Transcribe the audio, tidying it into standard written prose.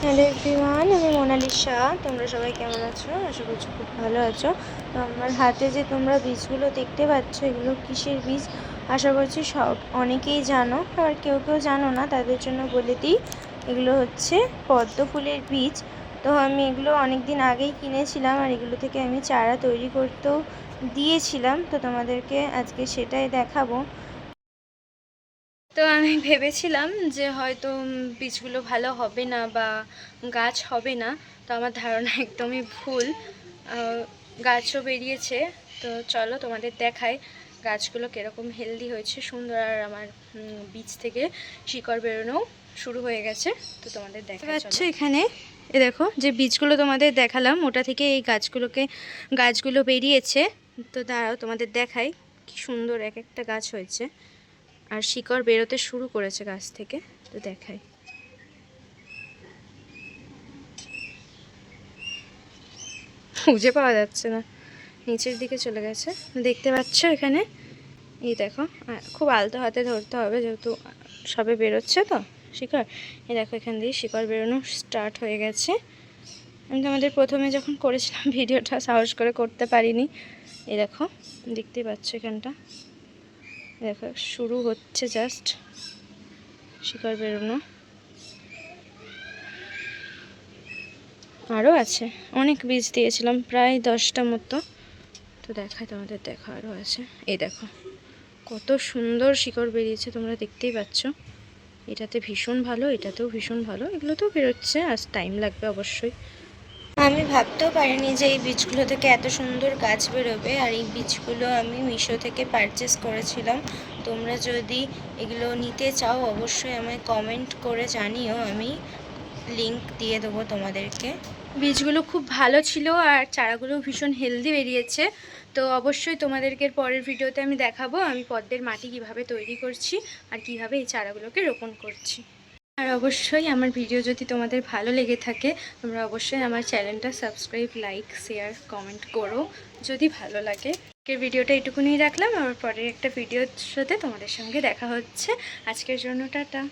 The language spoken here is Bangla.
হ্যালো এভরিওয়ান, আমি মোনালিসা। তোমরা সবাই কেমন আছো? আশা করছি খুব ভালো আছো। তো আমার হাতে যে তোমরা বীজগুলো দেখতে পাচ্ছ, এগুলো কিসের বীজ আশা করছি সব অনেকেই জানো, আবার কেউ কেউ জানো না, তাদের জন্য বলে দিই। এগুলো হচ্ছে পদ্ম ফুলের বীজ। তো আমি এগুলো অনেক দিন আগেই কিনেছিলাম, আর এগুলো থেকে আমি চারা তৈরি করতেও দিয়েছিলাম। তো তোমাদেরকে আজকে সেটাই দেখাবো। তো আমি ভেবেছিলাম যে হয়তো বীজগুলো ভালো হবে না বা গাছ হবে না। তো আমার ধারণা একদমই ভুল। গাছও বেরিয়েছে। তো চলো তোমাদের দেখাই গাছগুলো কীরকম হেলদি হয়েছে, সুন্দর। আর আমার বীজ থেকে শিকড় বেরোনো শুরু হয়ে গেছে। তো তোমাদের দেখা যাচ্ছে এখানে দেখো যে বীজগুলো তোমাদের দেখালাম, ওটা থেকে এই গাছগুলো বেরিয়েছে। তো দাঁড়াও তোমাদের দেখাই কি সুন্দর এক একটা গাছ হয়েছে, আর শিকড় বেরোতে শুরু করেছে গাছ থেকে। তো দেখাই, খুঁজে পাওয়া যাচ্ছে না, নিচের দিকে চলে গেছে। দেখতে পাচ্ছ এখানে, এই দেখো। খুব আলতো হাতে ধরতে হবে যেহেতু সবে বেরোচ্ছে তো শিকড়। এই দেখো এখান দিয়ে শিকড় বেরোনো স্টার্ট হয়ে গেছে। আমি তোমাদের প্রথমে যখন করেছিলাম ভিডিওটা সাহস করে করতে পারিনি। এই দেখো দেখতে পাচ্ছ এখানটা, দেখো শুরু হচ্ছে জাস্ট শিকড় বেরোনো। আরও আছে, অনেক বীজ দিয়েছিলাম, প্রায় 10টা মতো। তো দেখায় তোমাদের, দেখো আরও আছে। এই দেখো কত সুন্দর শিকড় বেরিয়েছে, তোমরা দেখতেই পাচ্ছ। এটাতে ভীষণ ভালো, এটাতেও ভীষণ ভালো, এগুলোতেও বেরোচ্ছে, আজ টাইম লাগবে অবশ্যই। আমি ভাবতেও পারিনি যে এই বীজগুলো থেকে এত সুন্দর গাছ বেরোবে। আর এই বীজগুলো আমি মিশো থেকে পারচেস করেছিলাম। তোমরা যদি এগুলো নিতে চাও অবশ্যই আমায় কমেন্ট করে জানিও, আমি লিংক দিয়ে দেবো তোমাদেরকে। বীজগুলো খুব ভালো ছিল আর চারাগুলো ভীষণ হেলদি বেরিয়েছে। তো অবশ্যই তোমাদেরকে পরের ভিডিওতে আমি দেখাবো আমি পদ্মের মাটি কিভাবে তৈরি করছি আর কিভাবে এই চারাগুলোকে রোপণ করছি। আর অবশ্যই আমার ভিডিও যদি তোমাদের ভালো লেগে থাকে, তোমরা অবশ্যই আমার চ্যানেলটা সাবস্ক্রাইব, লাইক, শেয়ার, কমেন্ট করো যদি ভালো লাগে। আজকের ভিডিওটা এটুকুনি রাখলাম, আবার পরের একটা ভিডিওর সাথে তোমাদের সঙ্গে দেখা হচ্ছে। আজকের জন্য টাটা।